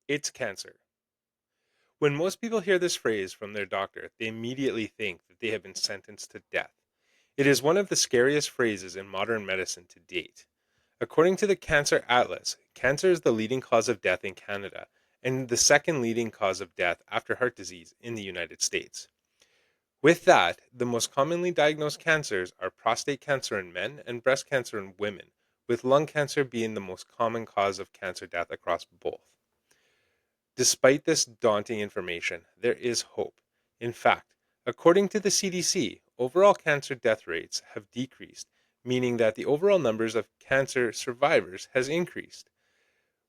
It's cancer. When most people hear this phrase from their doctor, they immediately think that they have been sentenced to death. It is one of the scariest phrases in modern medicine to date. According to the Cancer Atlas, cancer is the leading cause of death in Canada and the second leading cause of death after heart disease in the United States. With that, the most commonly diagnosed cancers are prostate cancer in men and breast cancer in women, with lung cancer being the most common cause of cancer death across both. Despite this daunting information, there is hope. In fact, according to the CDC, overall cancer death rates have decreased, meaning that the overall numbers of cancer survivors has increased.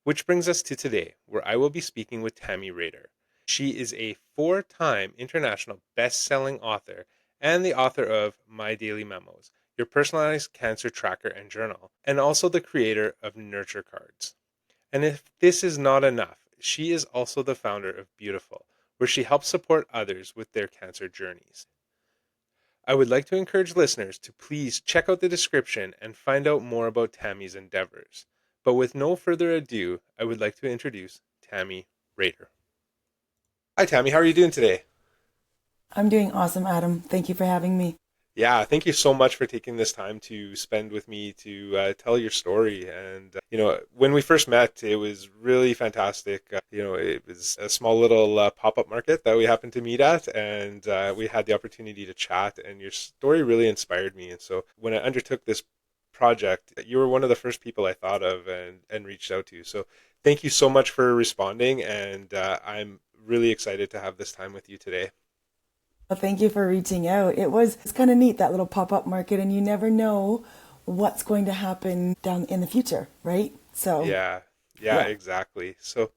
Which brings us to today, where I will be speaking with Tammy Rader. She is a four-time international best-selling author and the author of My Daily Memos, your personalized cancer tracker and journal, and also the creator of Nurture Cards. And if this is not enough, she is also the founder of Beautiful, where she helps support others with their cancer journeys. I would like to encourage listeners to please check out the description and find out more about Tammy's endeavors. But with no further ado, I would like to introduce Tammy Rader. Hi, Tammy. How are you doing today? I'm doing awesome, Adam. Thank you for having me. Yeah, thank you so much for taking this time to spend with me to tell your story. And, when we first met, it was really fantastic. It was a small little pop-up market that we happened to meet at, and we had the opportunity to chat, and your story really inspired me. And so when I undertook this project, you were one of the first people I thought of and reached out to. So thank you so much for responding, and I'm really excited to have this time with you today. Well, thank you for reaching out. It's kind of neat, that little pop-up market, and you never know what's going to happen down in the future, right? So, Yeah, yeah, yeah. exactly. So,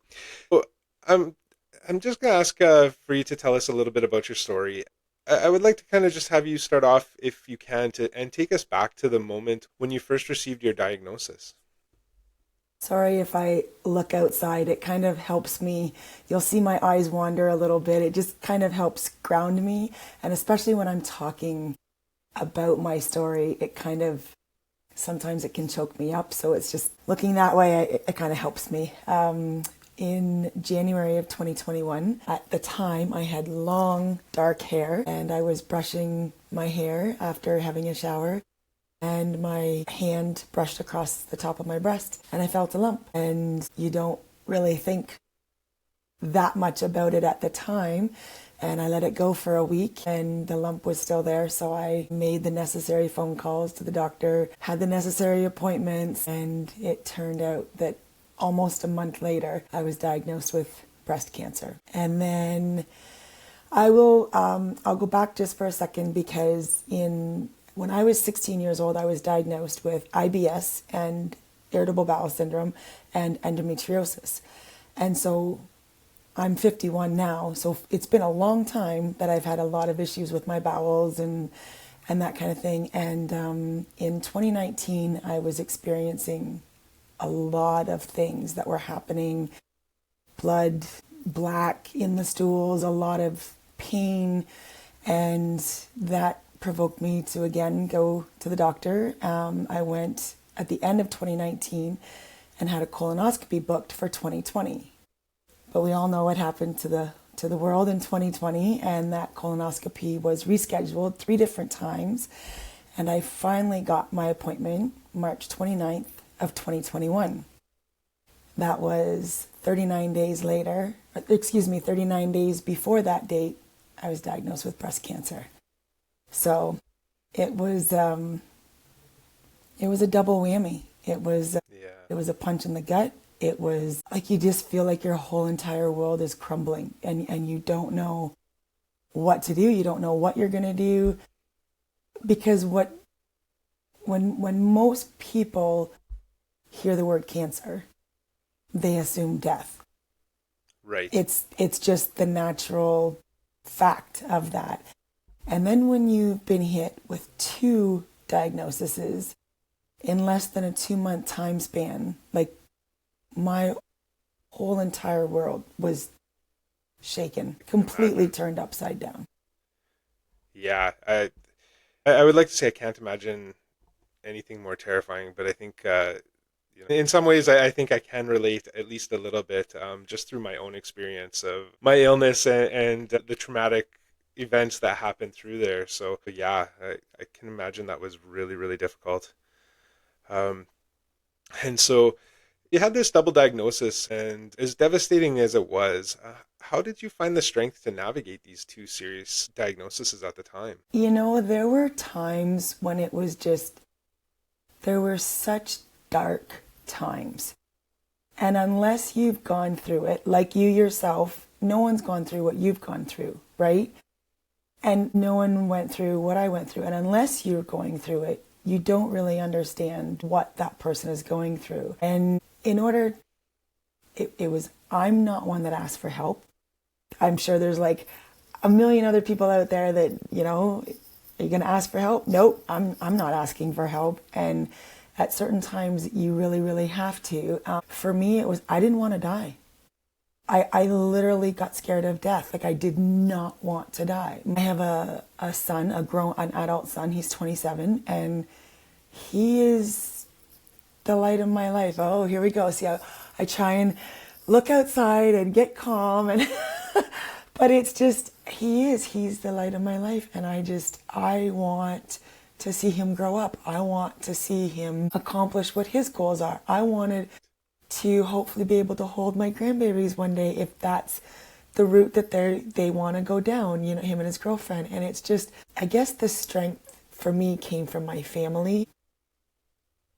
well, I'm I'm just gonna ask for you to tell us a little bit about your story. I would like to kind of just have you start off, if you can, to and take us back to the moment when you first received your diagnosis. Sorry if I look outside. It kind of helps me. You'll see my eyes wander a little bit. It just kind of helps ground me. And especially when I'm talking about my story, it kind of sometimes it can choke me up. So it's just looking that way, it kind of helps me. In January of 2021, at the time, I had long dark hair and I was brushing my hair after having a shower. And my hand brushed across the top of my breast and I felt a lump. And you don't really think that much about it at the time. And I let it go for a week and the lump was still there. So I made the necessary phone calls to the doctor, had the necessary appointments, and it turned out that almost a month later, I was diagnosed with breast cancer. And then I'll go back just for a second because when I was 16 years old, I was diagnosed with IBS and irritable bowel syndrome and endometriosis. And so I'm 51 now, so it's been a long time that I've had a lot of issues with my bowels and that kind of thing. And in 2019, I was experiencing a lot of things that were happening: blood, black in the stools, a lot of pain, and that provoked me to again go to the doctor. I went at the end of 2019 and had a colonoscopy booked for 2020. But we all know what happened to the world in 2020, and that colonoscopy was rescheduled three different times. And I finally got my appointment March 29th of 2021. That was 39 days later, 39 days before that date, I was diagnosed with breast cancer. So it was um, it was a double whammy. Yeah. It was a punch in the gut. It was like you just feel like your whole entire world is crumbling and you don't know what to do. You don't know what you're going to do because when most people hear the word cancer, they assume death. Right. It's just the natural fact of that. And then when you've been hit with two diagnoses in less than a 2 month time span, like my whole entire world was shaken, Can completely imagine. turned upside down. Yeah, I would like to say I can't imagine anything more terrifying, but I think In some ways, I think I can relate at least a little bit, just through my own experience of my illness and the traumatic events that happened through there. So yeah, I can imagine that was really, really difficult. Um, and so you had this double diagnosis, and as devastating as it was, how did you find the strength to navigate these two serious diagnoses at the time? There were times when it was just, there were such dark times. And unless you've gone through it, like you yourself, no one's gone through what you've gone through, right? And no one went through what I went through. And unless you're going through it, you don't really understand what that person is going through. And in order, it was, I'm not one that asks for help. I'm sure there's like a million other people out there that, are you going to ask for help? Nope, I'm not asking for help. And at certain times, you really, really have to. For me, it was, I didn't want to die. I literally got scared of death. Like, I did not want to die. I have a son, an adult son. He's 27, and he is the light of my life. Oh, here we go. See, I try and look outside and get calm, and but it's just, he's the light of my life. And I want to see him grow up. I want to see him accomplish what his goals are. I wanted to hopefully be able to hold my grandbabies one day if that's the route that they want to go down, him and his girlfriend. And it's just, I guess the strength for me came from my family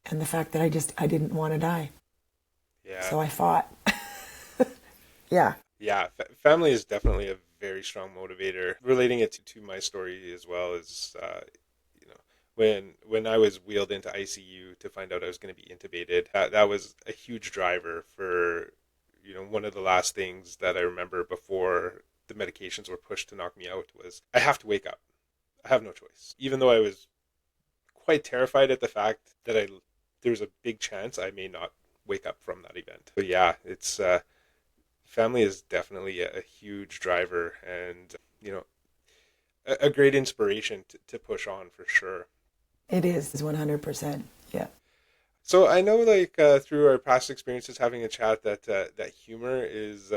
and the fact that I didn't want to die. Yeah, So I fought. Yeah. yeah, family is definitely a very strong motivator. Relating it to my story as well is, you know, when I was wheeled into ICU to find out I was going to be intubated, that was a huge driver for, one of the last things that I remember before the medications were pushed to knock me out was I have to wake up. I have no choice. Even though I was quite terrified at the fact that there's a big chance I may not wake up from that event. But yeah, it's family is definitely a huge driver and a great inspiration to push on for sure. It is 100%. Yeah. So I know, like through our past experiences having a chat, that humor is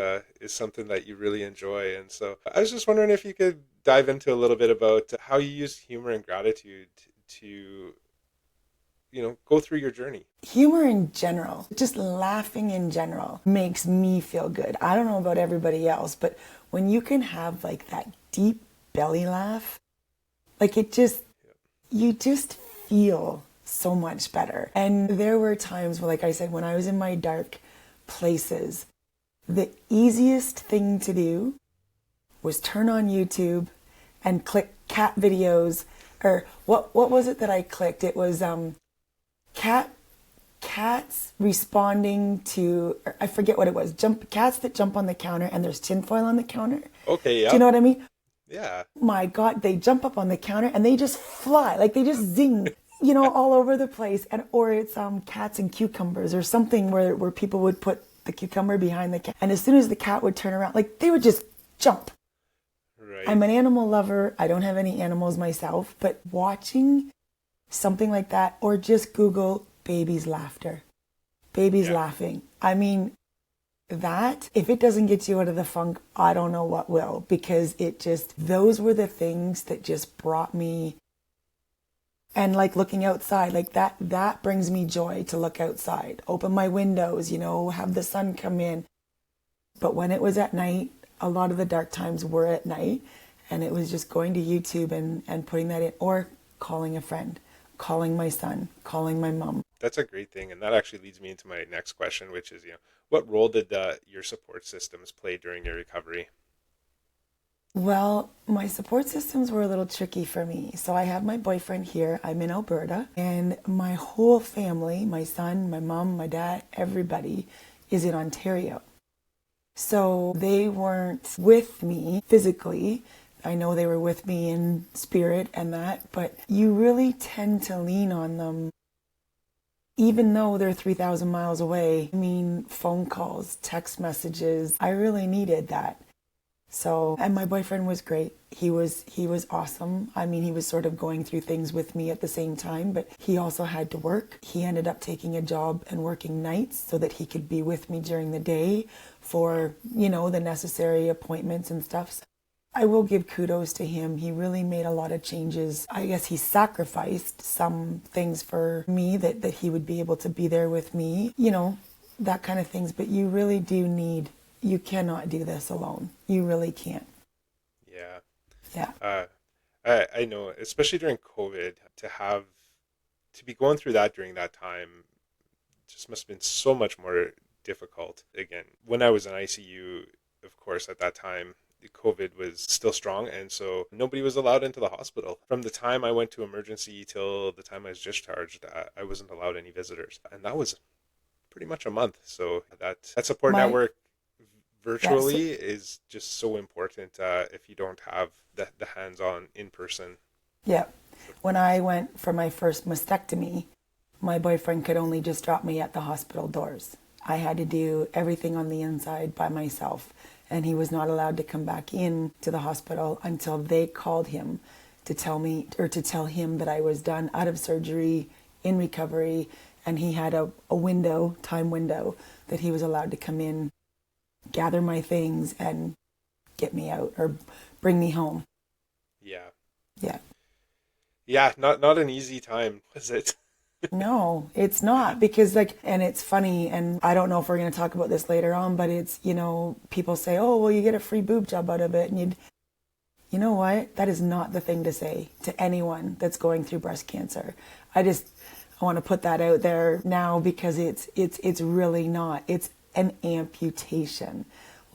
something that you really enjoy, and so I was just wondering if you could dive into a little bit about how you use humor and gratitude to go through your journey. Humor in general, just laughing in general, makes me feel good. I don't know about everybody else, but when you can have like that deep belly laugh, like you just feel so much better. And there were times where, like I said, when I was in my dark places, the easiest thing to do was turn on YouTube and click cat videos, or what was it that I clicked? It was cat cats responding to, I forget what it was, cats that jump on the counter and there's tinfoil on the counter. Okay, Do you yep, know what I mean? yeah, My God, they jump up on the counter and they just fly, like they just zing, all over the place. And or it's cats and cucumbers or something where people would put the cucumber behind the cat, and as soon as the cat would turn around, like they would just jump. right, I'm an animal lover. I don't have any animals myself, but watching something like that, or just Google babies laughter, babies yeah. laughing. I mean, that, if it doesn't get you out of the funk, I don't know what will, because those were the things that just brought me. And like looking outside, like that brings me joy to look outside, open my windows, have the sun come in. But when it was at night, a lot of the dark times were at night, and it was just going to YouTube and putting that in, or calling a friend, calling my son, calling my mom. That's a great thing, and that actually leads me into my next question, which is, what role did your support systems play during your recovery? Well, my support systems were a little tricky for me. So I have my boyfriend here. I'm in Alberta, and my whole family, my son, my mom, my dad, everybody is in Ontario. So they weren't with me physically. I know they were with me in spirit and that, but you really tend to lean on them even though they're 3,000 miles away. I mean, phone calls, text messages. I really needed that. So, and my boyfriend was great. He was awesome. I mean, he was sort of going through things with me at the same time, but he also had to work. He ended up taking a job and working nights so that he could be with me during the day for, the necessary appointments and stuff. I will give kudos to him. He really made a lot of changes. I guess he sacrificed some things for me that he would be able to be there with me, that kind of things. But you really do need, you cannot do this alone. You really can't. Yeah. Yeah. Uh, I know, especially during COVID, to be going through that during that time just must have been so much more difficult. Again, when I was in ICU, of course, at that time, COVID was still strong, and so nobody was allowed into the hospital. From the time I went to emergency till the time I was discharged, I wasn't allowed any visitors, and that was pretty much a month. So that support My, network yes, virtually is just so important if you don't have the hands-on in-person yeah. When support. I went for my first mastectomy, my boyfriend could only just drop me at the hospital doors. I had to do everything on the inside by myself, and he was not allowed to come back in to the hospital until they called him to tell me or to tell him that I was done out of surgery, in recovery, and he had a window, time window, that he was allowed to come in, gather my things, and get me out or bring me home. Yeah, Yeah. yeah, not an easy time, was it? No, it's not because and it's funny, and I don't know if we're going to talk about this later on, but it's, people say, "Oh, well, you get a free boob job out of it." And you know what? That is not the thing to say to anyone that's going through breast cancer. I want to put that out there now because it's really not. It's an amputation.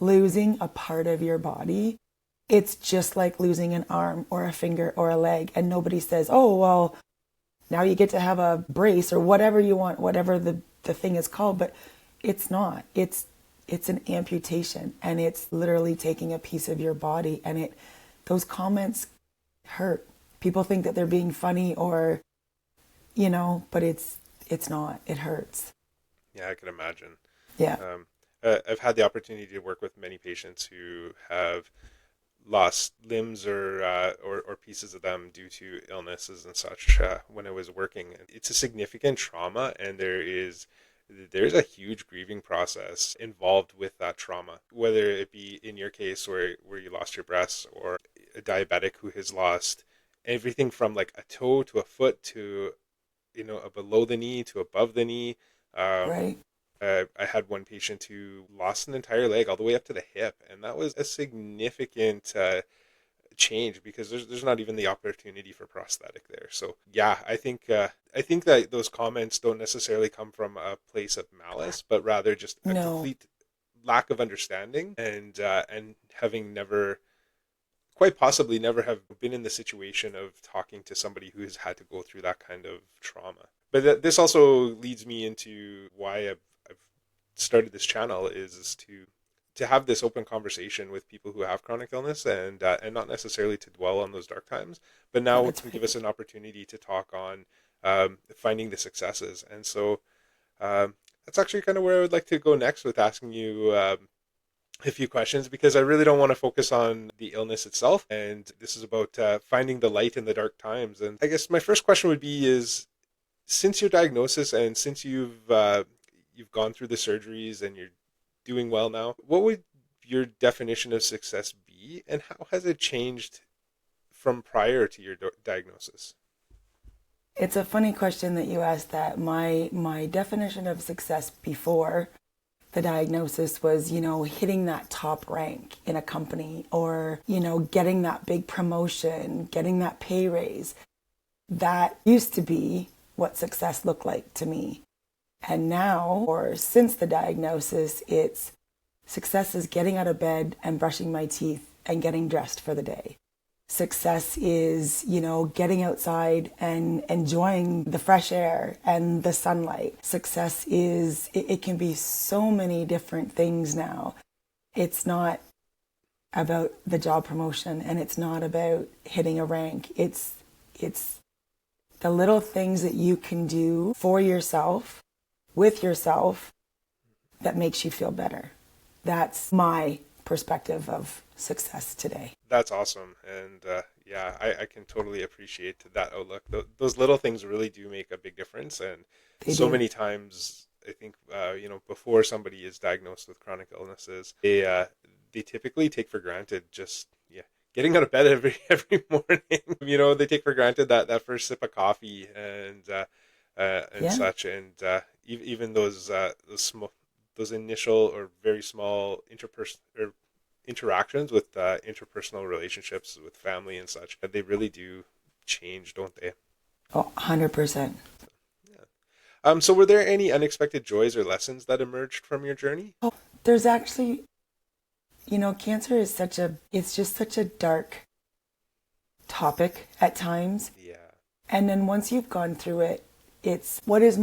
Losing a part of your body, it's just like losing an arm or a finger or a leg, and nobody says, "Oh, well, now you get to have a brace or whatever you want, whatever the thing is called." But it's not. It's an amputation, and it's literally taking a piece of your body, and those comments hurt. People think that they're being funny or, but it's not. It hurts. Yeah, I can imagine. Yeah. Um, I've had the opportunity to work with many patients who have lost limbs or pieces of them due to illnesses and such when I was working. It's a significant trauma, and there's a huge grieving process involved with that trauma, whether it be in your case where you lost your breast, or a diabetic who has lost everything from like a toe to a foot to a below the knee to above the knee. Um, Right. I had one patient who lost an entire leg all the way up to the hip, and that was a significant change because there's not even the opportunity for prosthetic there. So yeah, I think that those comments don't necessarily come from a place of malice, but rather just a No. complete lack of understanding and having never, quite possibly never, have been in the situation of talking to somebody who has had to go through that kind of trauma. But this also leads me into why I've started this channel is to have this open conversation with people who have chronic illness and not necessarily to dwell on those dark times, but now it That's can give right. us an opportunity to talk on finding the successes. And so that's actually kind of where I would like to go next with asking you a few questions, because I really don't want to focus on the illness itself. And this is about finding the light in the dark times. And I guess my first question would be is, since your diagnosis and since you've gone through the surgeries and you're doing well now, what would your definition of success be, and how has it changed from prior to your diagnosis? It's a funny question that you asked that. My definition of success before the diagnosis was, hitting that top rank in a company or, getting that big promotion, getting that pay raise. That used to be what success looked like to me. And now, or since the diagnosis, it's success is getting out of bed and brushing my teeth and getting dressed for the day. Success is, getting outside and enjoying the fresh air and the sunlight. Success is, it can be so many different things now. It's not about the job promotion and it's not about hitting a rank. It's the little things that you can do for yourself, with yourself, that makes you feel better. That's my perspective of success today. That's awesome. And yeah, I can totally appreciate that outlook. Those little things really do make a big difference. And They so do. many times, I think, before somebody is diagnosed with chronic illnesses, they typically take for granted just, yeah, getting out of bed every every morning. They take for granted that first sip of coffee and Yeah. such. And even those initial or very small interpersonal interactions with interpersonal relationships with family and such, they really do change, don't they? Oh, 100%. Yeah. So were there any unexpected joys or lessons that emerged from your journey? Oh, there's actually, cancer is it's just such a dark topic at times. Yeah. And then once you've gone through it, what is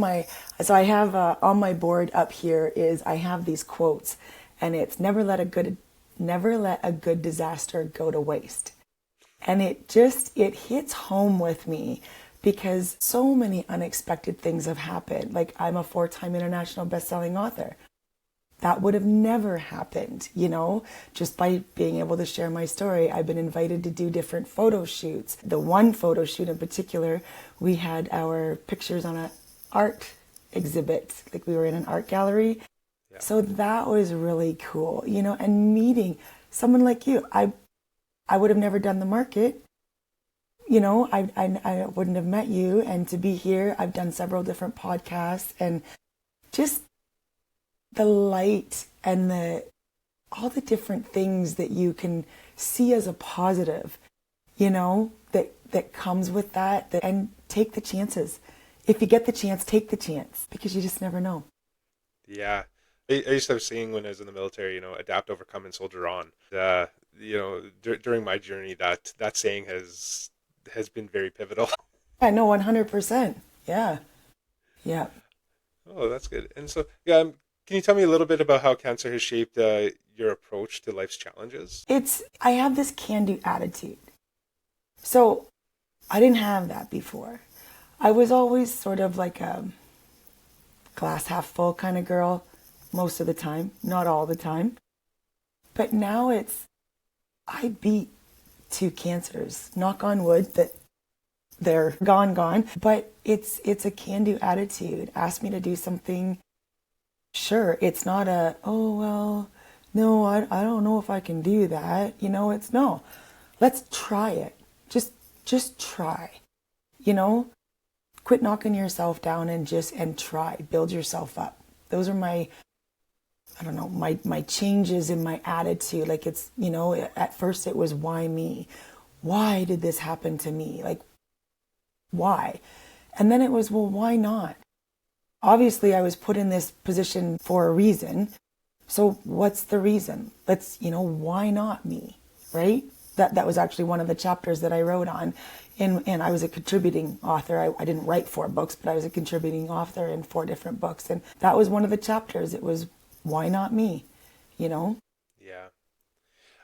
so I have on my board up here is I have these quotes, and it's never let a good disaster go to waste. And it hits home with me because so many unexpected things have happened. Like, I'm a 4-time international best-selling author. That would have never happened, just by being able to share my story. I've been invited to do different photo shoots. The one photo shoot in particular, we had our pictures on an art exhibit, like we were in an art gallery. Yeah. So that was really cool, and meeting someone like you. I would have never done the market. I wouldn't have met you. And to be here, I've done several different podcasts, and just the light and all the different things that you can see as a positive, that comes with that, and take the chances. If you get the chance, take the chance, because you just never know. Yeah. I used to have a saying when I was in the military, adapt, overcome, and soldier on. During my journey, that saying has been very pivotal. I know 100%. Yeah. Yeah. Oh, that's good. And so, yeah, can you tell me a little bit about how cancer has shaped your approach to life's challenges? I have this can do attitude. So I didn't have that before. I was always sort of like a glass half full kind of girl most of the time, not all the time. But now I beat 2 cancers. Knock on wood that they're gone. But it's a can do attitude. Ask me to do something. Sure, it's not oh, well, no, I don't know if I can do that. It's no. Let's try it. Just try. You know, Quit knocking yourself down and try. Build yourself up. Those are I don't know, my changes in my attitude. Like, at first it was, why me? Why did this happen to me? Like, why? And then it was, well, why not? Obviously, I was put in this position for a reason. So what's the reason? Why not me? Right? That was actually one of the chapters that I wrote on. And I was a contributing author. I didn't write 4 books, but I was a contributing author in 4 different books. And that was one of the chapters. It was, why not me? You know? Yeah.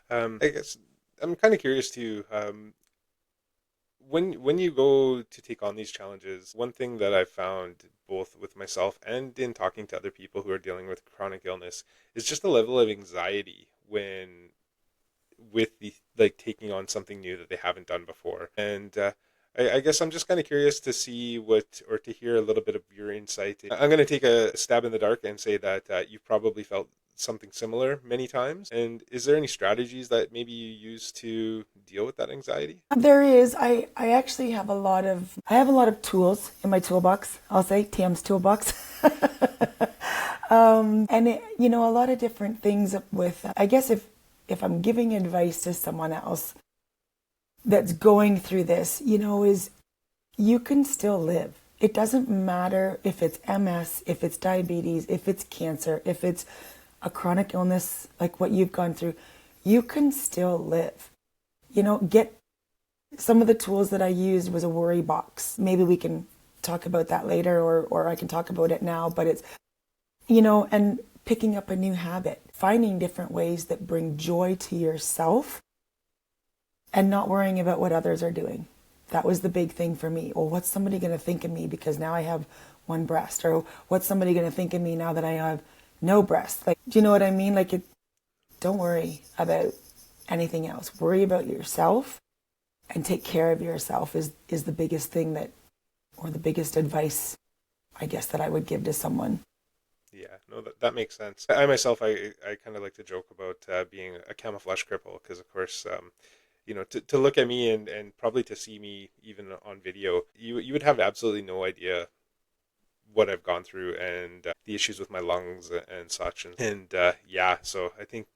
I guess I'm kind of curious too. When you go to take on these challenges, one thing that I've found both with myself and in talking to other people who are dealing with chronic illness is just the level of anxiety when with the like taking on something new that they haven't done before. And I guess I'm just kind of curious to see what or to hear a little bit of your insight. I'm going to take a stab in the dark and say that you've probably felt something similar many times. And is there any strategies that maybe you use to deal with that anxiety? There is. I actually have I have a lot of tools in my toolbox. I'll say Tam's toolbox. And a lot of different things with, I guess if I'm giving advice to someone else that's going through this, is you can still live. It doesn't matter if it's MS, if it's diabetes, if it's cancer, if it's a chronic illness like what you've gone through, you can still live. Get some of the tools that I used was a worry box. Maybe we can talk about that later, or I can talk about it now, but it's, and picking up a new habit, finding different ways that bring joy to yourself and not worrying about what others are doing. That was the big thing for me. Well, what's somebody going to think of me because now I have one breast? Or what's somebody going to think of me now that I have no breast? Like, do you know what I mean? Don't worry about anything else. Worry about yourself and take care of yourself is the biggest thing that, or the biggest advice, I guess, that I would give to someone. Yeah, no, that makes sense. I myself, I kind of like to joke about being a camouflage cripple because, of course, to look at me and probably to see me even on video, you would have absolutely no idea what I've gone through and the issues with my lungs and such. And yeah, so I think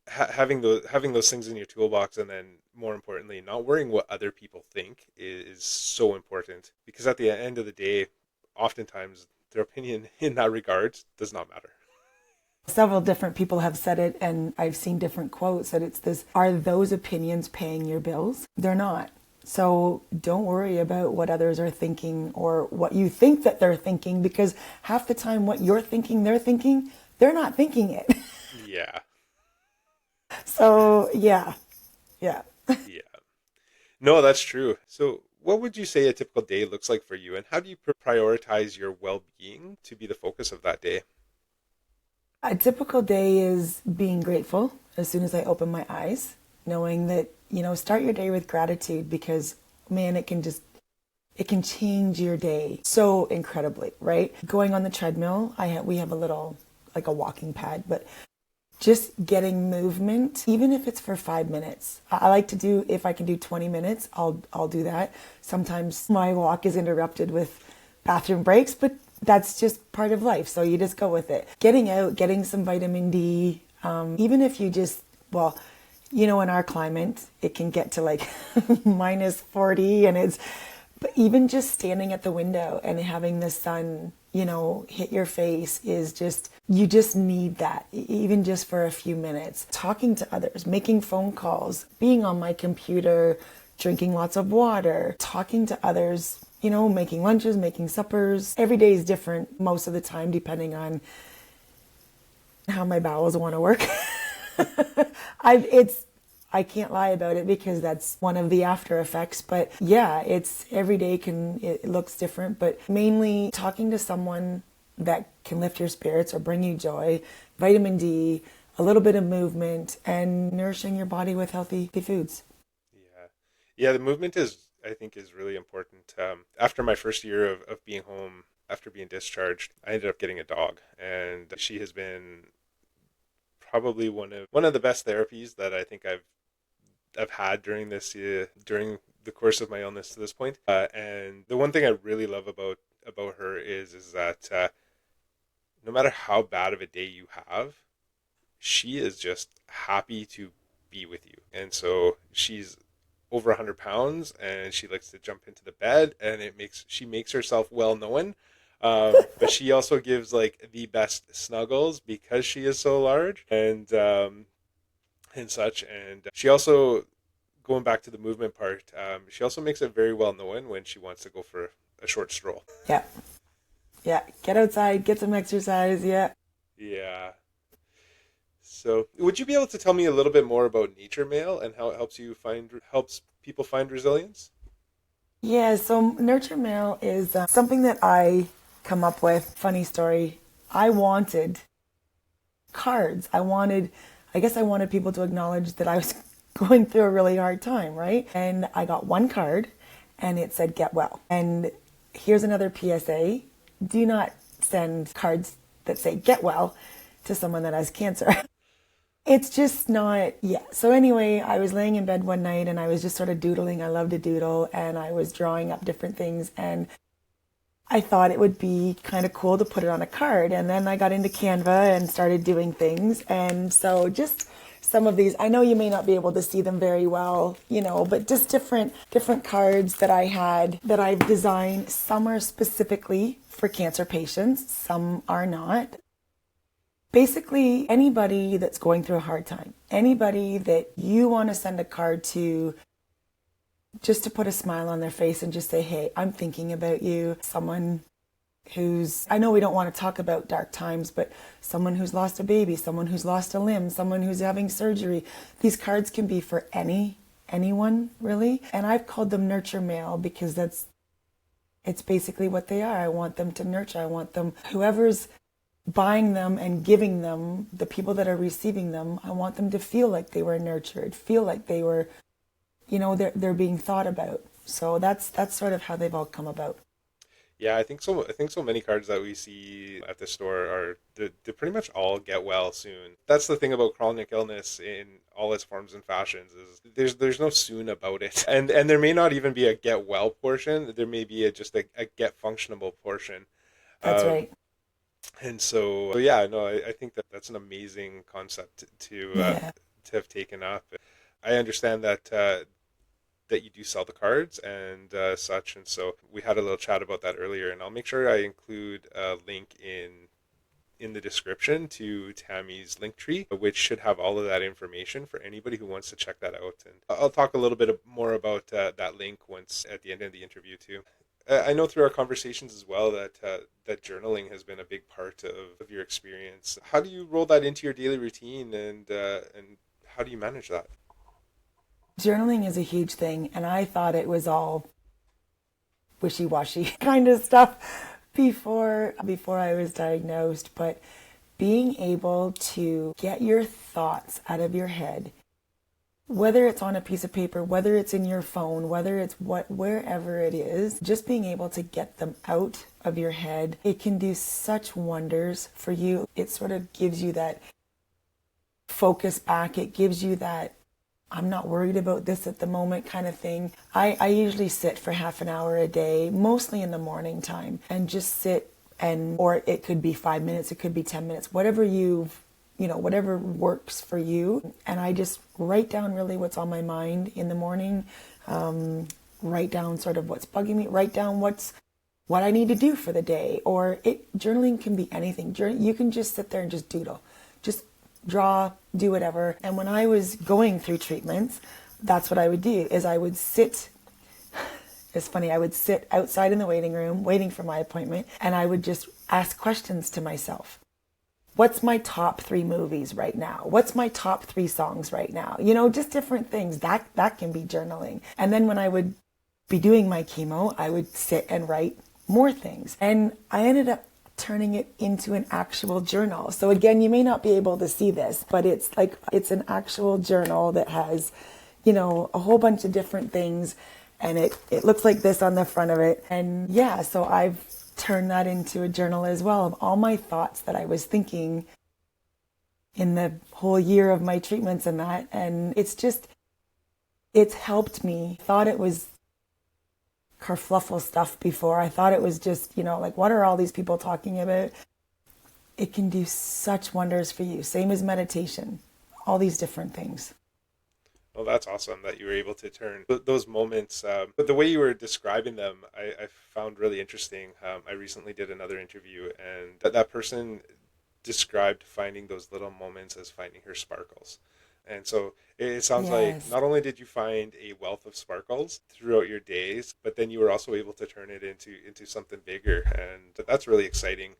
having those things in your toolbox, and then more importantly, not worrying what other people think is so important because at the end of the day, oftentimes their opinion in that regard does not matter. Several different people have said it, and I've seen different quotes that it's this: are those opinions paying your bills? They're not. So don't worry about what others are thinking or what you think that they're thinking, because half the time what you're thinking, they're not thinking it. Yeah, So yeah, yeah. yeah. No, that's true. So, what would you say a typical day looks like for you, and how do you prioritize your well-being to be the focus of that day? A typical day is being grateful as soon as I open my eyes, knowing that, start your day with gratitude, because man, it can change your day so incredibly, right? Going on the treadmill, we have a little, like a walking pad, but just getting movement, even if it's for 5 minutes. I like to do, if I can do 20 minutes, I'll do that. Sometimes my walk is interrupted with bathroom breaks, but that's just part of life. So you just go with it. Getting out, getting some vitamin D, even if you just, well, in our climate, it can get to like minus 40, and but even just standing at the window and having the sun, hit your face is just, you just need that, even just for a few minutes. Talking to others, making phone calls, being on my computer, drinking lots of water, talking to others, making lunches, making suppers. Every day is different most of the time, depending on how my bowels want to work. It's I can't lie about it because that's one of the after effects. But yeah, it's every day it looks different. But mainly talking to someone that can lift your spirits or bring you joy, vitamin D, a little bit of movement, and nourishing your body with healthy foods. Yeah, yeah. The movement I think, is really important. After my first year of being home, after being discharged, I ended up getting a dog, and she has been probably one of the best therapies that I think I've had during the course of my illness to this point. And the one thing I really love about her is that no matter how bad of a day you have, she is just happy to be with you. And so she's over 100 pounds, and she likes to jump into the bed, and she makes herself well known. But she also gives like the best snuggles because she is so large, and such. And she also, going back to the movement part, she also makes it very well known when she wants to go for a short stroll. Yeah, yeah. Get outside, get some exercise. Yeah. Yeah. So, would you be able to tell me a little bit more about Nature Mail and how it helps people find resilience? Yeah, so Nurture Mail is something that I come up with. Funny story. I wanted cards. I guess I wanted people to acknowledge that I was going through a really hard time, right? And I got one card and it said, get well. And here's another PSA: do not send cards that say get well to someone that has cancer. It's just not, yeah. So anyway, I was laying in bed one night and I was just sort of doodling. I love to doodle, and I was drawing up different things, and I thought it would be kind of cool to put it on a card. And then I got into Canva and started doing things. And so just some of these, I know you may not be able to see them very well, but just different cards that I had that I've designed. Some are specifically for cancer patients, some are not. Basically, anybody that's going through a hard time, anybody that you want to send a card to, just to put a smile on their face and just say, hey, I'm thinking about you. Someone I know we don't want to talk about dark times, but someone who's lost a baby, someone who's lost a limb, someone who's having surgery. These cards can be for anyone really. And I've called them Nurture Mail because it's basically what they are. I want them to nurture. I want them, whoever's buying them and giving them, the people that are receiving them, I want them to feel like they were nurtured, feel like they were, they're being thought about. So that's sort of how they've all come about. Yeah, I think so. I think so many cards that we see at the store are they pretty much all get well soon. That's the thing about chronic illness in all its forms and fashions is there's no soon about it, and there may not even be a get well portion. There may be just a get functionable portion. That's Um, right. and so yeah, no, I think that that's an amazing concept Yeah. to have taken up. I understand that that you do sell the cards and such. And so we had a little chat about that earlier, and I'll make sure I include a link in the description to Tammy's link tree, which should have all of that information for anybody who wants to check that out. And I'll talk a little bit more about that link once at the end of the interview too. I know through our conversations as well that that journaling has been a big part of your experience. How do you roll that into your daily routine, and how do you manage that? Journaling is a huge thing, and I thought it was all wishy-washy kind of stuff before I was diagnosed, but being able to get your thoughts out of your head, whether it's on a piece of paper, whether it's in your phone, whether it's wherever it is, just being able to get them out of your head, it can do such wonders for you. It sort of gives you that focus back. It gives you that I'm not worried about this at the moment kind of thing. I usually sit for half an hour a day, mostly in the morning time, and just sit and, or it could be 5 minutes, it could be 10 minutes, whatever whatever works for you. And I just write down really what's on my mind in the morning, write down sort of what's bugging me, write down what I need to do for the day. Or journaling can be anything. You can just sit there and just doodle. Just draw, do whatever. And when I was going through treatments, that's what I would do is I would sit, it's funny, I would sit outside in the waiting room waiting for my appointment, and I would just ask questions to myself. What's my top 3 movies right now? What's my top 3 songs right now? Just different things. That can be journaling. And then when I would be doing my chemo, I would sit and write more things. And I ended up turning it into an actual journal. So again, you may not be able to see this, but it's an actual journal that has, a whole bunch of different things, and it looks like this on the front of it. And yeah, so I've turned that into a journal as well of all my thoughts that I was thinking in the whole year of my treatments and that. And it's helped me. I thought it was kerfluffle stuff before. I thought it was just, like, what are all these people talking about? It can do such wonders for you. Same as meditation, all these different things. Well, that's awesome that you were able to turn those moments. But the way you were describing them, I found really interesting. I recently did another interview, and that person described finding those little moments as finding her sparkles. And so it sounds like Yes. not only did you find a wealth of sparkles throughout your days, but then you were also able to turn it into something bigger, and that's really exciting.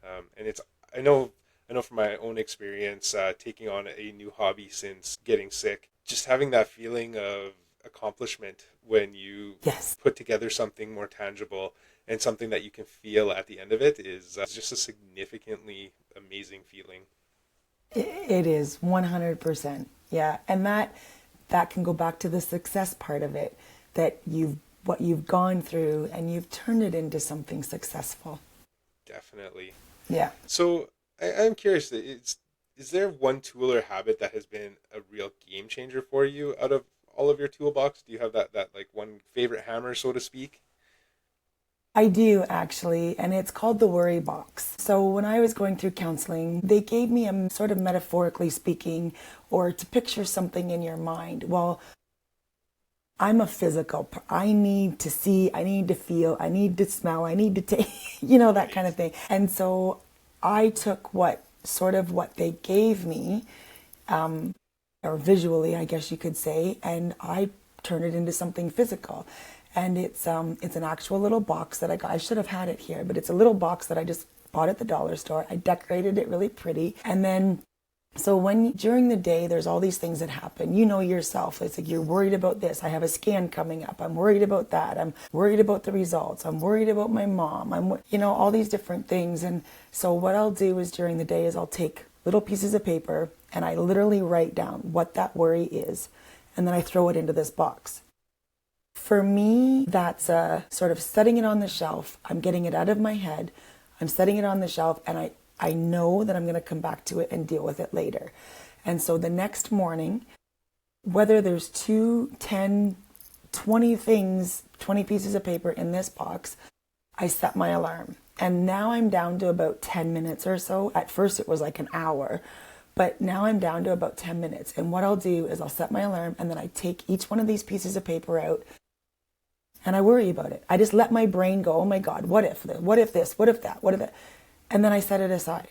And it's I know from my own experience taking on a new hobby since getting sick, just having that feeling of accomplishment when you Yes. put together something more tangible and something that you can feel at the end of it is just a significantly amazing feeling. It is 100%. Yeah. And that can go back to the success part of it, that what you've gone through and you've turned it into something successful. Definitely. Yeah. So I'm curious, is there one tool or habit that has been a real game changer for you out of all of your toolbox? Do you have that like one favorite hammer, so to speak? I do actually, and it's called the worry box. So when I was going through counseling, they gave me a sort of metaphorically speaking, or to picture something in your mind. Well, I'm a I need to see, I need to feel, I need to smell, I need to take, that kind Right. of thing. And so I took what they gave me, or visually, I guess you could say, and I turned it into something physical. And it's an actual little box that I got. I should have had it here, but it's a little box that I just bought at the dollar store. I decorated it really pretty, and then So when during the day there's all these things that happen, you know yourself. It's like you're worried about this. I have a scan coming up. I'm worried about that. I'm worried about the results. I'm worried about my mom. All these different things. And so what I'll do is during the day is I'll take little pieces of paper and I literally write down what that worry is, and then I throw it into this box. For me, that's a sort of setting it on the shelf. I'm getting it out of my head. I'm setting it on the shelf, and I know that I'm going to come back to it and deal with it later. And so the next morning, whether there's 2, 10, 20 things, 20 pieces of paper in this box, I set my alarm. And now I'm down to about 10 minutes or so. At first, it was like an hour. But now I'm down to about 10 minutes. And what I'll do is I'll set my alarm and then I take each one of these pieces of paper out and I worry about it. I just let my brain go, oh my God, what if this, what if this, what if that, what if that? And then I set it aside.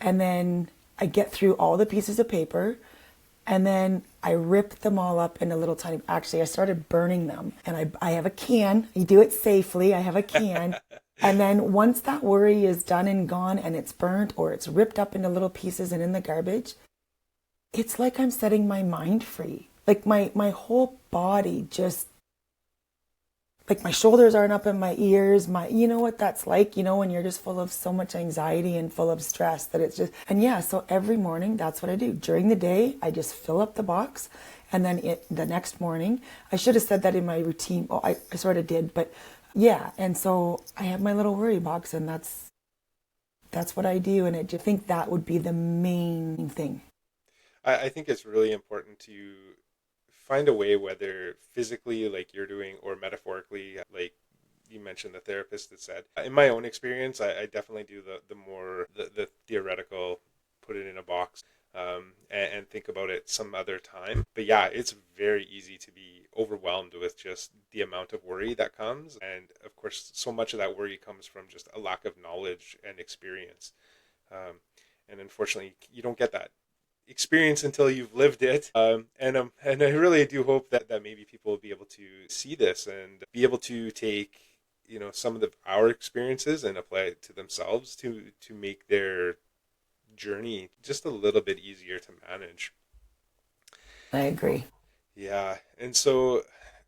And then I get through all the pieces of paper and then I rip them all up into little tiny, actually I started burning them and I have a can, you do it safely, I have a can. And then once that worry is done and gone and it's burnt or it's ripped up into little pieces and in the garbage, it's like I'm setting my mind free. Like my whole body just, like my shoulders aren't up in my ears, you know what that's like, when you're just full of so much anxiety and full of stress that it's just, and yeah, so every morning that's what I do. During the day, I just fill up the box, and then the next morning, I should have said that in my routine. Oh, I sort of did, but yeah, and so I have my little worry box, and that's what I do, and I just think that would be the main thing. I think it's really important to find a way, whether physically, like you're doing, or metaphorically, like you mentioned the therapist that said. In my own experience, I definitely do the more the theoretical, put it in a box, and think about it some other time. But yeah, it's very easy to be overwhelmed with just the amount of worry that comes, and of course, so much of that worry comes from just a lack of knowledge and experience. Um, and unfortunately, you don't get that experience until you've lived it. And I really do hope that maybe people will be able to see this and be able to take some of our experiences and apply it to themselves to make their journey just a little bit easier to manage. I agree. Yeah, and so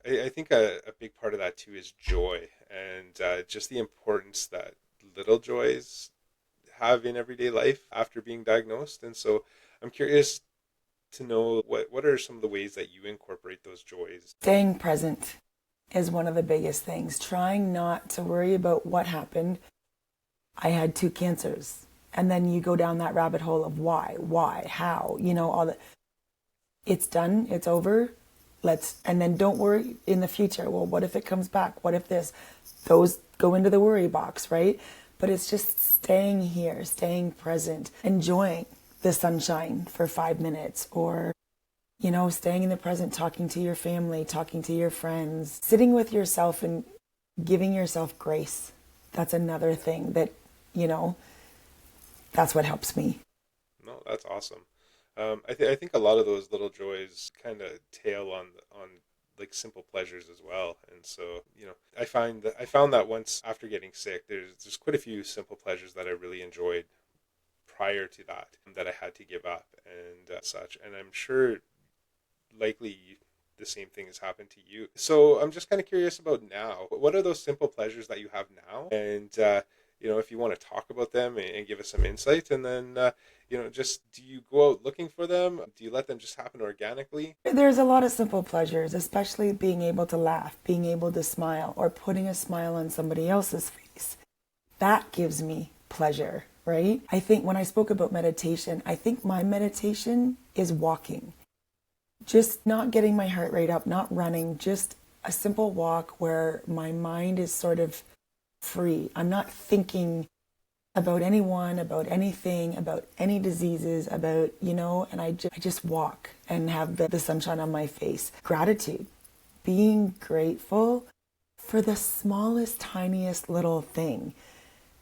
I think a big part of that too is joy, and just the importance that little joys have in everyday life after being diagnosed. And so I'm curious to know what are some of the ways that you incorporate those joys. Staying present is one of the biggest things. Trying not to worry about what happened. I had 2 cancers. And then you go down that rabbit hole of why, how, all that. It's done, it's over. And then don't worry in the future. Well, what if it comes back? What if this? Those go into the worry box, right? But it's just staying here, staying present, enjoying the sunshine for 5 minutes, or staying in the present, talking to your family, talking to your friends, sitting with yourself and giving yourself grace. That's another thing that, that's what helps me. No, that's awesome. I think a lot of those little joys kind of tail on like simple pleasures as well. And so I found that once after getting sick, there's quite a few simple pleasures that I really enjoyed prior to that I had to give up and such. And I'm sure likely the same thing has happened to you. So I'm just kind of curious about now. What are those simple pleasures that you have now? And if you want to talk about them and give us some insight, and then just do you go out looking for them? Do you let them just happen organically? There's a lot of simple pleasures, especially being able to laugh, being able to smile, or putting a smile on somebody else's face. That gives me pleasure, right? I think when I spoke about meditation, I think my meditation is walking. Just not getting my heart rate up, not running, just a simple walk where my mind is sort of free. I'm not thinking about anyone, about anything, about any diseases, and I just walk and have the sunshine on my face. Gratitude, being grateful for the smallest, tiniest little thing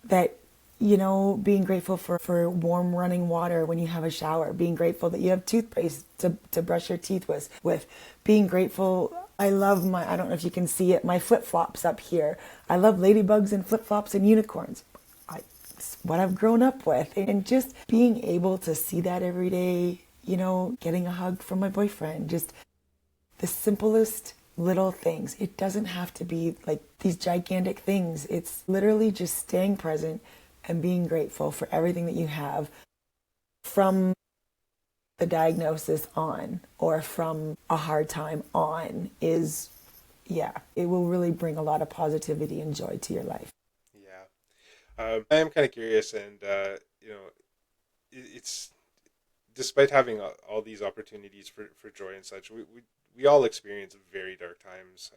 that, being grateful for warm running water when you have a shower, being grateful that you have toothpaste to brush your teeth with, being grateful. I love I don't know if you can see it, my flip-flops up here. I love ladybugs and flip-flops and unicorns. I what I've grown up with. And just being able to see that every day, getting a hug from my boyfriend, just the simplest little things. It doesn't have to be like these gigantic things. It's literally just staying present and being grateful for everything that you have from the diagnosis on or from a hard time on is, yeah, it will really bring a lot of positivity and joy to your life. Yeah. I am kind of curious, and it's despite having all these opportunities for joy and such, we all experience very dark times,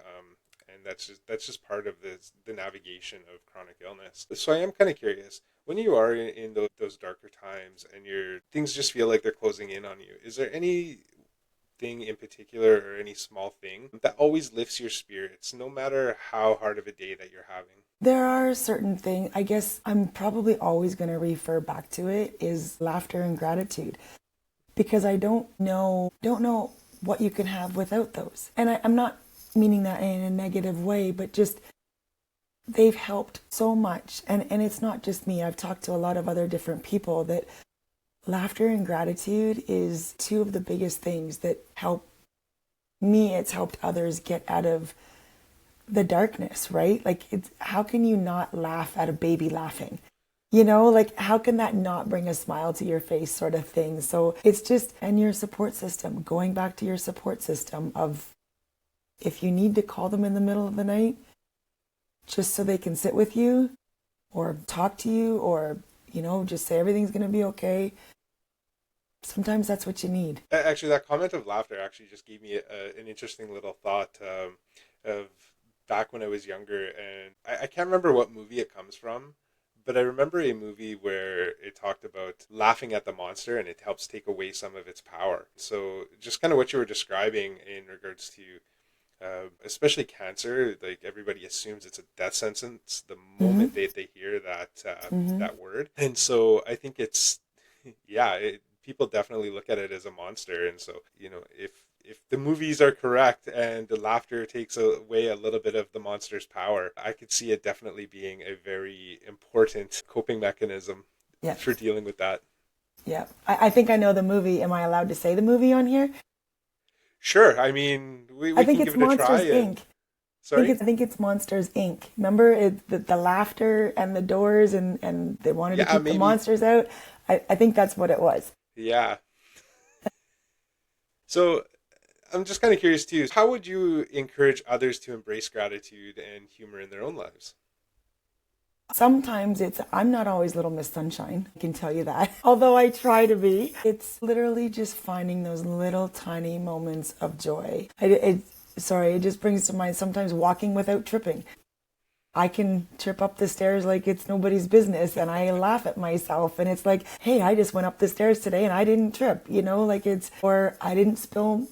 and that's just part of the navigation of chronic illness. So I am kind of curious, when you are in those darker times and your things just feel like they're closing in on you, is there anything in particular or any small thing that always lifts your spirits, no matter how hard of a day that you're having? There are certain things, I guess I'm probably always going to refer back to it, is laughter and gratitude, because I don't know what you can have without those. And I'm not meaning that in a negative way, but just they've helped so much. And it's not just me. I've talked to a lot of other different people that laughter and gratitude is two of the biggest things that help me. It's helped others get out of the darkness, right? Like, it's how can you not laugh at a baby laughing? Like, how can that not bring a smile to your face, sort of thing? So it's just, and your support system, going back to your support system of, if you need to call them in the middle of the night just so they can sit with you or talk to you, or just say everything's going to be okay. Sometimes that's what you need. Actually, that comment of laughter actually just gave me an interesting little thought, of back when I was younger, and I can't remember what movie it comes from, but I remember a movie where it talked about laughing at the monster and it helps take away some of its power. So just kind of what you were describing in regards to, especially cancer, like everybody assumes it's a death sentence the Mm-hmm. moment they hear Mm-hmm. that word, and so I think it's yeah, people definitely look at it as a monster, and so if the movies are correct and the laughter takes away a little bit of the monster's power, I could see it definitely being a very important coping mechanism Yeah. for dealing with that. Yeah. I think I know the movie. Am I allowed to say the movie on here? Sure, I mean, we, I we think can give it's it a try, Monsters and Inc. sorry. I think it's Monsters Inc. Remember the laughter and the doors, and they wanted to Yeah, keep the maybe. monsters out. I think that's what it was. Yeah. So I'm just kind of curious too. How would you encourage others to embrace gratitude and humor in their own lives? Sometimes I'm not always Little Miss Sunshine, I can tell you that. Although I try to be. It's literally just finding those little tiny moments of joy. Sorry, it just brings to mind sometimes walking without tripping. I can trip up the stairs like it's nobody's business, and I laugh at myself, and it's like, hey, I just went up the stairs today and I didn't trip, like or I didn't spill.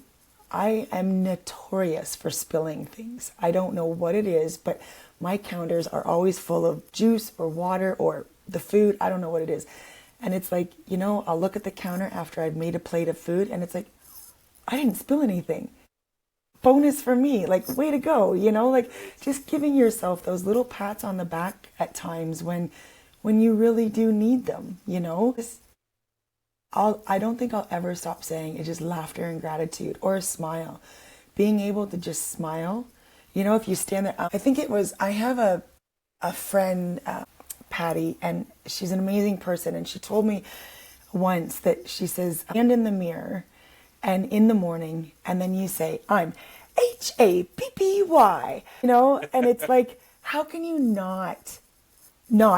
I am notorious for spilling things. I don't know what it is, but my counters are always full of juice or water or the food. I don't know what it is. And it's like, I'll look at the counter after I've made a plate of food and it's like, I didn't spill anything. Bonus for me. Like, way to go, like Right. just giving yourself those little pats on the back at times when you really do need them. I don't think I'll ever stop saying it's just laughter and gratitude or a smile. Being able to just smile. If you stand there, I think I have a friend, Patty, and she's an amazing person. And she told me once that she says, stand in the mirror and in the morning, and then you say, I'm HAPPY, and it's like, how can you not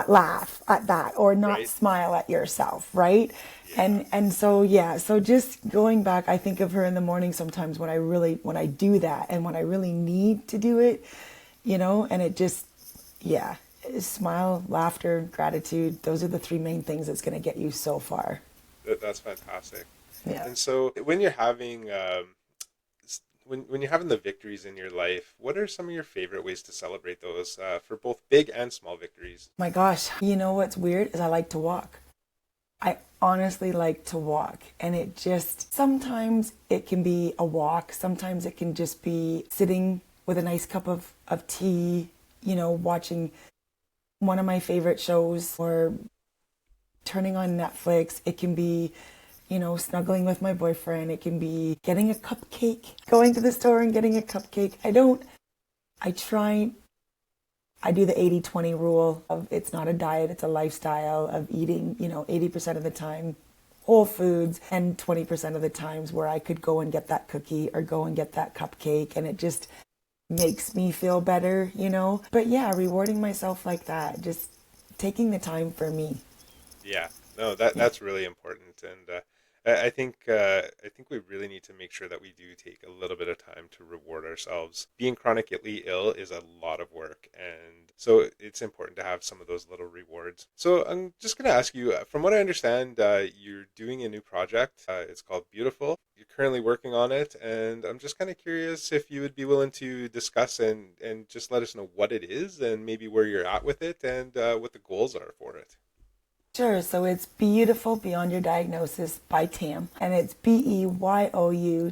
laugh at that or not Right. smile at yourself, right? Yeah. And so yeah, so just going back, I think of her in the morning sometimes when I do that and when I really need to do it, and it just, yeah, smile, laughter, gratitude, those are the three main things that's going to get you so far. That's fantastic. Yeah. And so when you're having when you're having the victories in your life, what are some of your favorite ways to celebrate those, for both big and small victories? My gosh, what's weird is I like to walk. I honestly like to walk, and it just sometimes it can be a walk, sometimes it can just be sitting with a nice cup of tea, watching one of my favorite shows, or turning on Netflix. It can be, snuggling with my boyfriend. It can be getting a cupcake, going to the store and getting a cupcake. I try, I do the 80-20 rule of it's not a diet, it's a lifestyle of eating, 80% of the time whole foods and 20% of the times where I could go and get that cookie or go and get that cupcake, and it just makes me feel better. But yeah, rewarding myself like that, just taking the time for me. Yeah, no, that Yeah. that's really important, and I think we really need to make sure that we do take a little bit of time to reward ourselves. Being chronically ill is a lot of work, and so it's important to have some of those little rewards. So I'm just going to ask you, from what I understand, you're doing a new project. It's called Beautiful. You're currently working on it, and I'm just kind of curious if you would be willing to discuss and just let us know what it is and maybe where you're at with it and what the goals are for it. Sure. So it's Beautiful Beyond Your Diagnosis by Tam, and it's Beyoutiful,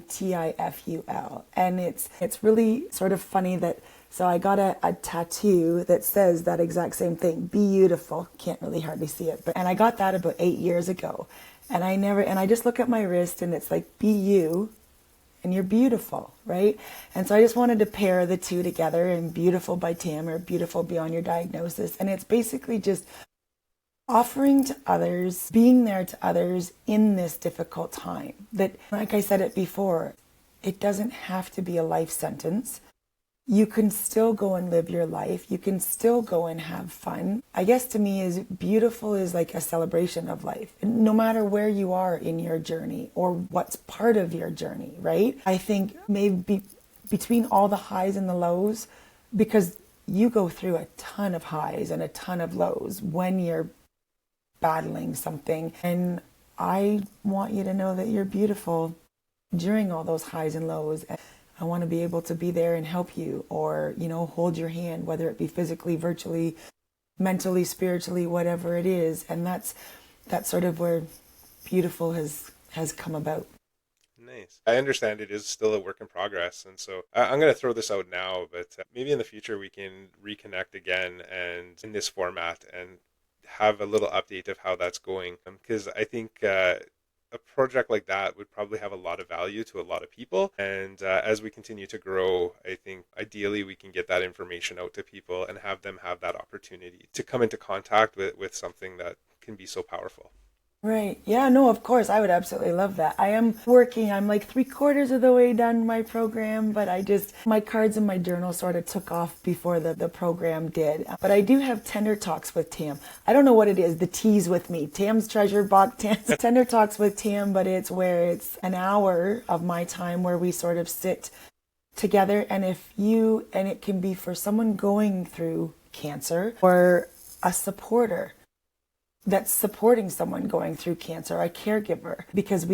and it's really sort of funny that. So I got a tattoo that says that exact same thing. Beautiful. Can't really hardly see it, but and I got that about 8 years ago, and I just look at my wrist and it's like be you, and you're beautiful, right? And so I just wanted to pair the two together, and Beautiful by Tam, or Beautiful Beyond Your Diagnosis, and it's basically just offering to others, being there to others in this difficult time. That, like I said it before, it doesn't have to be a life sentence. You can still go and live your life. You can still go and have fun. I guess to me is beautiful is like a celebration of life. No matter where you are in your journey or what's part of your journey, right? I think maybe between all the highs and the lows, because you go through a ton of highs and a ton of lows when you're battling something. And I want you to know that you're beautiful during all those highs and lows. And I want to be able to be there and help you, or, hold your hand, whether it be physically, virtually, mentally, spiritually, whatever it is. And that's sort of where beautiful has come about. Nice. I understand it is still a work in progress, and so I'm going to throw this out now, but maybe in the future we can reconnect again and in this format and have a little update of how that's going. Because I think a project like that would probably have a lot of value to a lot of people, and as we continue to grow, I think ideally we can get that information out to people and have them have that opportunity to come into contact with something that can be so powerful. Right. Yeah, no, of course. I would absolutely love that. I am working, I'm like 3/4 of the way done my program, but my cards and my journal sort of took off before the program did. But I do have Tender Talks with Tam. I don't know what it is, the T's with me. Tam's Treasure Box, Tam's Tender Talks with Tam, but it's where it's an hour of my time where we sort of sit together. And it can be for someone going through cancer or a supporter that's supporting someone going through cancer, a caregiver, because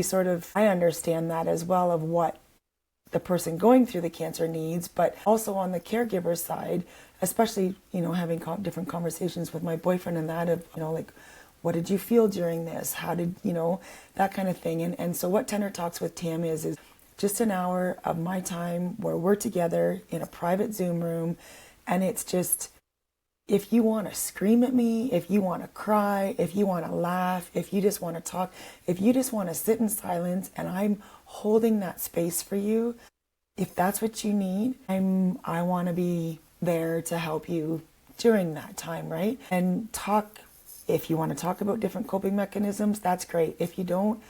I understand that as well of what the person going through the cancer needs, but also on the caregiver side, especially, having different conversations with my boyfriend and that of, like, what did you feel during this? How did, that kind of thing. And so what Tender Talks with Tam is just an hour of my time where we're together in a private Zoom room, and it's just, if you want to scream at me, if you want to cry, if you want to laugh, if you just want to talk, if you just want to sit in silence and I'm holding that space for you, if that's what you need, I want to be there to help you during that time, right? And talk, if you want to talk about different coping mechanisms, that's great. If you don't,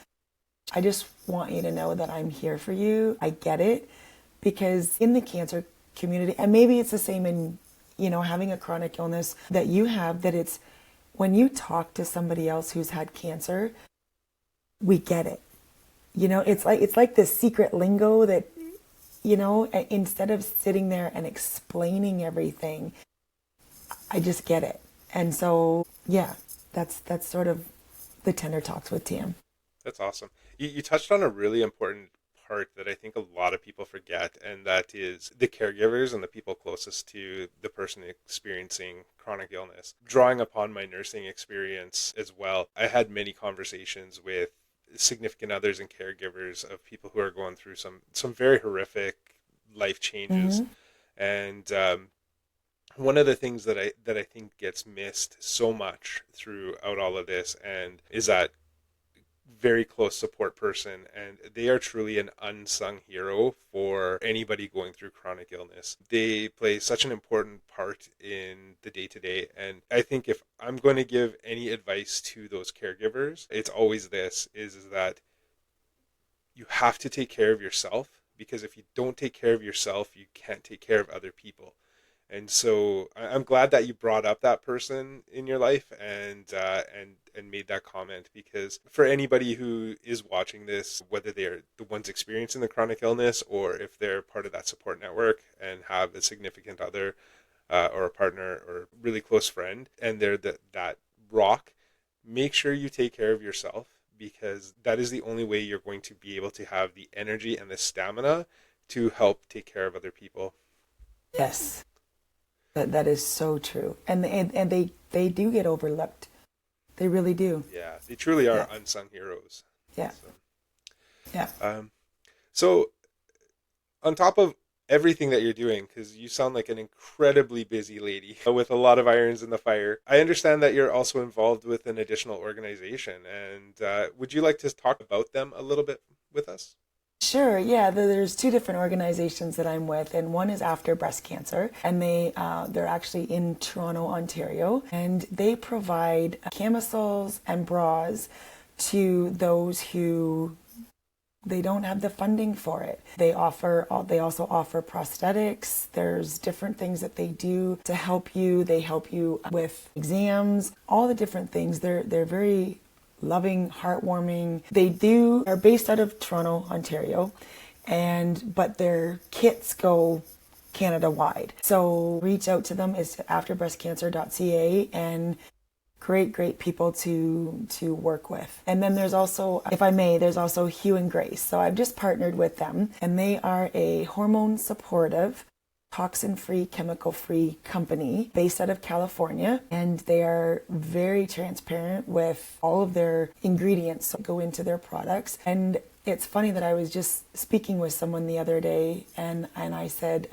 I just want you to know that I'm here for you. I get it, because in the cancer community, and maybe it's the same in, having a chronic illness that you have, that it's when you talk to somebody else who's had cancer, we get it. It's like this secret lingo that, instead of sitting there and explaining everything, I just get it. And so, yeah, that's sort of the Tender Talks with Tam. That's awesome. You touched on a really important part that I think a lot of people forget, and that is the caregivers and the people closest to the person experiencing chronic illness. Drawing upon my nursing experience as well, I had many conversations with significant others and caregivers of people who are going through some very horrific life changes, Mm-hmm. and One of the things that I think gets missed so much throughout all of this and is that very close support person, and they are truly an unsung hero for anybody going through chronic illness. They play such an important part in the day to day, and I think if I'm going to give any advice to those caregivers, it's always this is that you have to take care of yourself, because if you don't take care of yourself, you can't take care of other people. And so I'm glad that you brought up that person in your life and made that comment, because for anybody who is watching this, whether they're the ones experiencing the chronic illness or if they're part of that support network and have a significant other or a partner or really close friend, and they're that rock, make sure you take care of yourself, because that is the only way you're going to be able to have the energy and the stamina to help take care of other people. Yes, that is so true. And they do get overlooked. They really do. Yeah, they truly are Yeah. unsung heroes. Yeah. So, Yeah. um, so on top of everything that you're doing, because you sound like an incredibly busy lady with a lot of irons in the fire, I understand that you're also involved with an additional organization. And would you like to talk about them a little bit with us? Sure. Yeah. There's two different organizations that I'm with, and one is After Breast Cancer, and they're actually in Toronto, Ontario, and they provide camisoles and bras to those who they don't have the funding for it. They also offer prosthetics. There's different things that they do to help you. They help you with exams, all the different things. They're very loving, heartwarming. Are based out of Toronto, Ontario, but their kits go Canada wide. So reach out to them. It's afterbreastcancer.ca, and great people to work with. And then there's also, if I may, there's also Hue and Grace. So I've just partnered with them, and they are a hormone supportive, toxin-free, chemical-free company based out of California, and they are very transparent with all of their ingredients that go into their products. And it's funny that I was just speaking with someone the other day, and I said,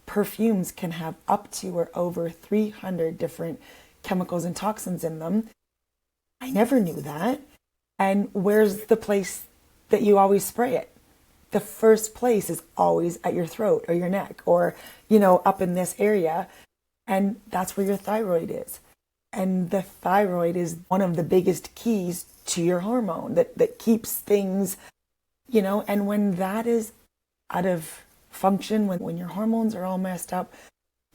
perfumes can have up to or over 300 different chemicals and toxins in them. I never knew that. And where's the place that you always spray it? The first place is always at your throat or your neck or, up in this area. And that's where your thyroid is. And the thyroid is one of the biggest keys to your hormone that keeps things, and when that is out of function, when your hormones are all messed up,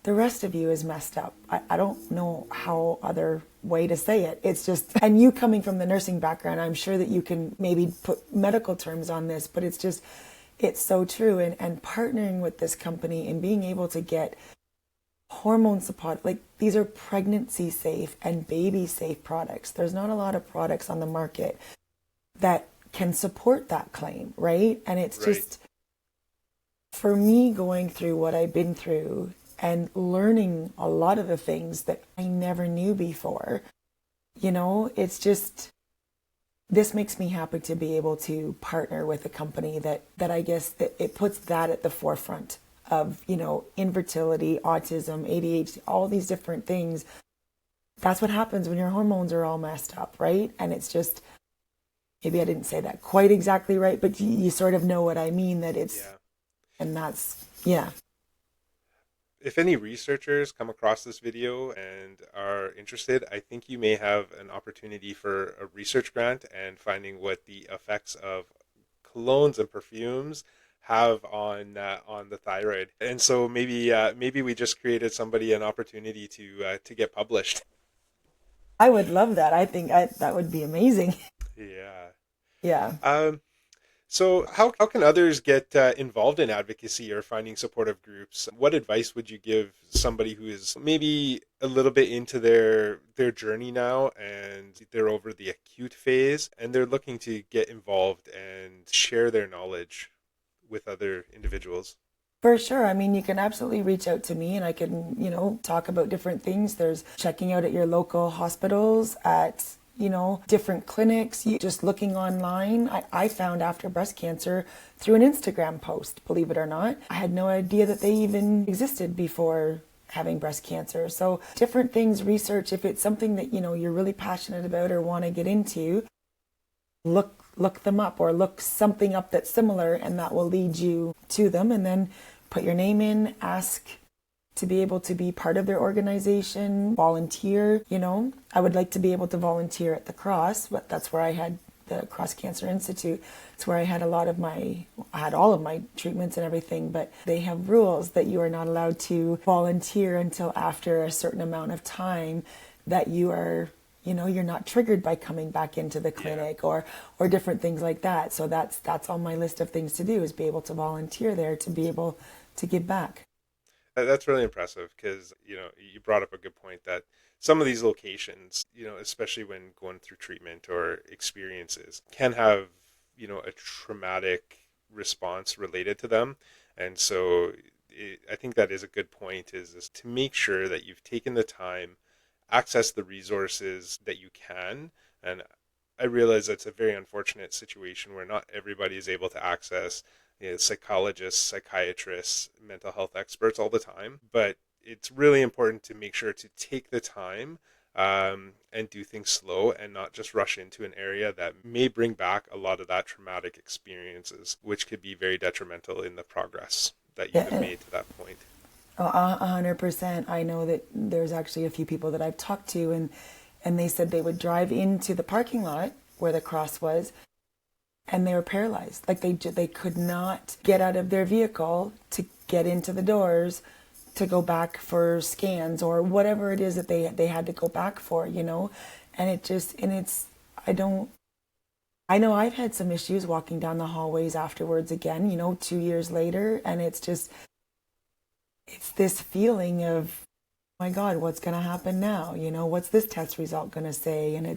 the rest of you is messed up. I don't know how other way to say it. It's just, and you coming from the nursing background, I'm sure that you can maybe put medical terms on this, but it's so true. And partnering with this company and being able to get hormone support, like these are pregnancy safe and baby safe products. There's not a lot of products on the market that can support that claim, right? And it's Right. just, for me, going through what I've been through and learning a lot of the things that I never knew before, it's just, this makes me happy to be able to partner with a company that I guess that it puts that at the forefront of, infertility, autism, ADHD, all these different things. That's what happens when your hormones are all messed up, right? And it's just, maybe I didn't say that quite exactly right, but you sort of know what I mean, that it's, Yeah. and that's, yeah. If any researchers come across this video and are interested, I think you may have an opportunity for a research grant and finding what the effects of colognes and perfumes have on the thyroid. And so maybe we just created somebody an opportunity to get published. I would love that. I think that would be amazing. Yeah. Yeah. Um, So, how can others get involved in advocacy or finding supportive groups? What advice would you give somebody who is maybe a little bit into their journey now and they're over the acute phase and they're looking to get involved and share their knowledge with other individuals? For sure. I mean, you can absolutely reach out to me and I can, talk about different things. There's checking out at your local hospitals, at, different clinics. You just looking online. I found After Breast Cancer through an Instagram post, believe it or not. I had no idea that they even existed before having breast cancer. So different things, research, if it's something that, you're really passionate about or want to get into, look them up or look something up that's similar, and that will lead you to them. And then put your name in, ask to be able to be part of their organization, volunteer. I would like to be able to volunteer at the Cross, but that's where I had the Cross Cancer Institute. It's where I had I had all of my treatments and everything, but they have rules that you are not allowed to volunteer until after a certain amount of time that you are, you're not triggered by coming back into the clinic or different things like that. So that's on my list of things to do, is be able to volunteer there to be able to give back. That's really impressive because, you brought up a good point that some of these locations, especially when going through treatment or experiences, can have, a traumatic response related to them. And so I think that is a good point, is to make sure that you've taken the time, access the resources that you can. And I realize that's a very unfortunate situation where not everybody is able to access, psychologists, psychiatrists, mental health experts all the time. But it's really important to make sure to take the time, and do things slow and not just rush into an area that may bring back a lot of that traumatic experiences, which could be very detrimental in the progress that you have Yeah, made to that point. 100%. I know that there's actually a few people that I've talked to, and they said they would drive into the parking lot where the Cross was, and they were paralyzed. Like they could not get out of their vehicle to get into the doors to go back for scans or whatever it is that they had to go back for, and I know I've had some issues walking down the hallways afterwards again, 2 years later, and it's this feeling of, my God, what's going to happen now? What's this test result going to say? And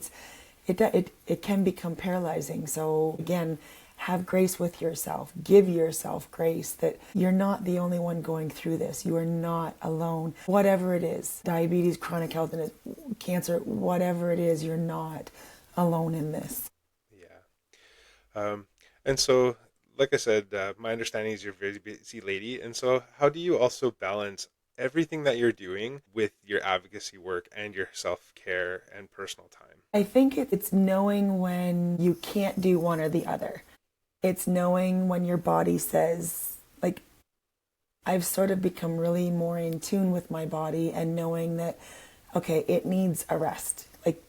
it can become paralyzing. So again, have grace with yourself. Give yourself grace that you're not the only one going through this. You are not alone. Whatever it is, diabetes, chronic health, and cancer, whatever it is, you're not alone in this. Yeah. And so, like I said, my understanding is you're a very busy lady. And so, how do you also balance everything that you're doing with your advocacy work and your self care and personal time? I think it's knowing when you can't do one or the other. It's knowing when your body says, like, I've sort of become really more in tune with my body and knowing that, okay, it needs a rest. Like,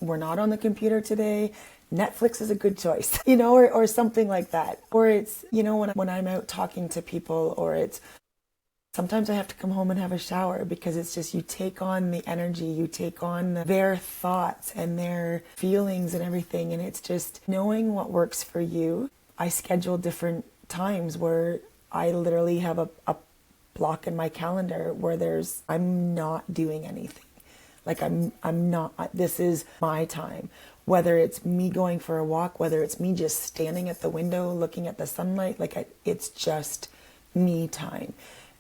we're not on the computer today. Netflix is a good choice, or something like that. Or it's, when I'm out talking to people, or it's sometimes I have to come home and have a shower, because it's just, you take on the energy, you take on their thoughts and their feelings and everything. And it's just knowing what works for you. I schedule different times where I literally have a block in my calendar where I'm not doing anything. Like I'm not, this is my time. Whether it's me going for a walk, whether it's me just standing at the window looking at the sunlight, it's just me time.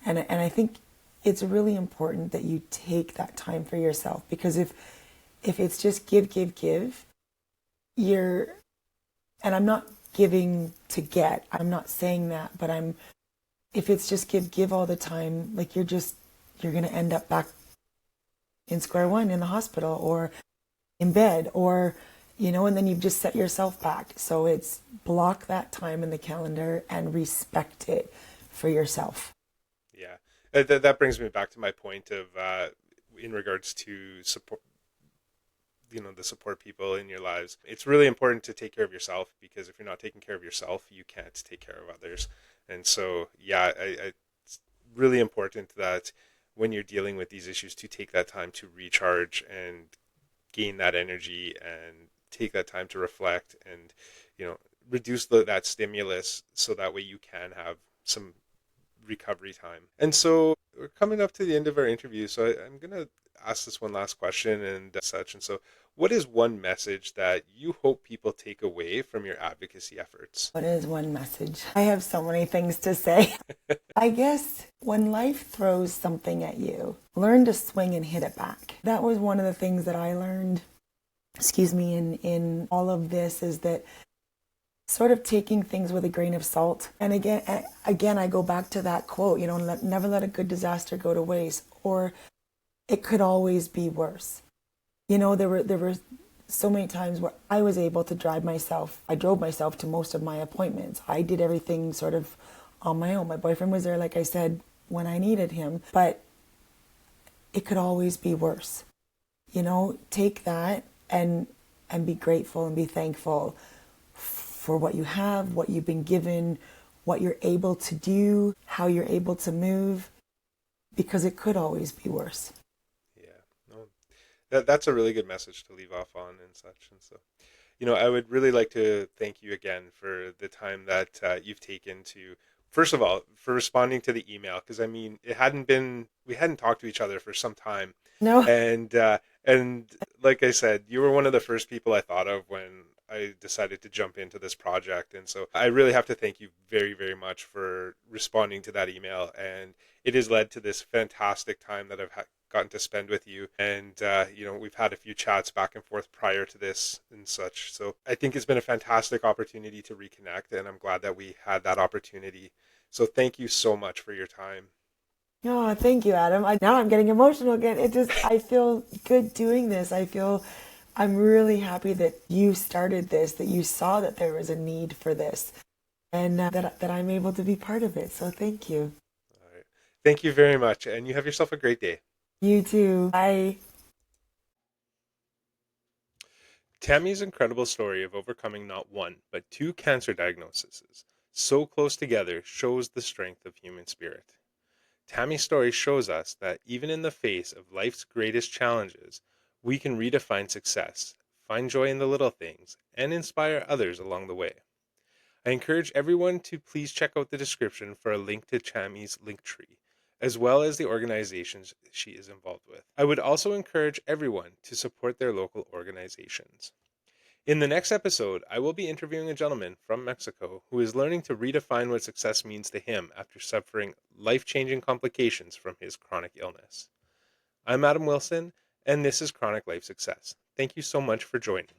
And I think it's really important that you take that time for yourself, because if it's just give, you're, and I'm not giving to get, I'm not saying that, but if it's just give all the time, like you're going to end up back in square one in the hospital or in bed, or, and then you've just set yourself back. So it's block that time in the calendar and respect it for yourself. Yeah. That brings me back to my point of, in regards to support, the support people in your lives. It's really important to take care of yourself, because if you're not taking care of yourself, you can't take care of others. And so, yeah, it's really important that when you're dealing with these issues, to take that time to recharge and gain that energy, and take that time to reflect, and, reduce that stimulus, so that way you can have some recovery time. And so we're coming up to the end of our interview. So I'm going to ask this one last question and such. And so, what is one message that you hope people take away from your advocacy efforts? What is one message? I have so many things to say. I guess when life throws something at you, learn to swing and hit it back. That was one of the things that I learned, in all of this, is that sort of taking things with a grain of salt. And again, I go back to that quote, never let a good disaster go to waste, or it could always be worse. There were so many times where I was able to drive myself. I drove myself to most of my appointments. I did everything sort of on my own. My boyfriend was there, like I said, when I needed him, but it could always be worse. Take that and be grateful and be thankful for what you have, what you've been given, what you're able to do, how you're able to move, because it could always be worse. Yeah, no, that's a really good message to leave off on and such. And so, I would really like to thank you again for the time that you've taken to, first of all, for responding to the email, because I mean, we hadn't talked to each other for some time, No, and like I said, you were one of the first people I thought of when I decided to jump into this project, and so I really have to thank you very, very much for responding to that email, and it has led to this fantastic time that gotten to spend with you. And, we've had a few chats back and forth prior to this and such. So I think it's been a fantastic opportunity to reconnect. And I'm glad that we had that opportunity. So thank you so much for your time. no, thank you, Adam. Now I'm getting emotional again. I feel good doing this. I'm really happy that you started this, that you saw that there was a need for this, and that I'm able to be part of it. So thank you. All right. Thank you very much. And you have yourself a great day. You too. Bye. Tammy's incredible story of overcoming not one, but two cancer diagnoses so close together shows the strength of human spirit. Tammy's story shows us that even in the face of life's greatest challenges, we can redefine success, find joy in the little things, and inspire others along the way. I encourage everyone to please check out the description for a link to Tammy's Linktree, as well as the organizations she is involved with. I would also encourage everyone to support their local organizations. In the next episode, I will be interviewing a gentleman from Mexico who is learning to redefine what success means to him after suffering life changing complications from his chronic illness. I'm Adam Wilson, and this is Chronic Life Success. Thank you so much for joining.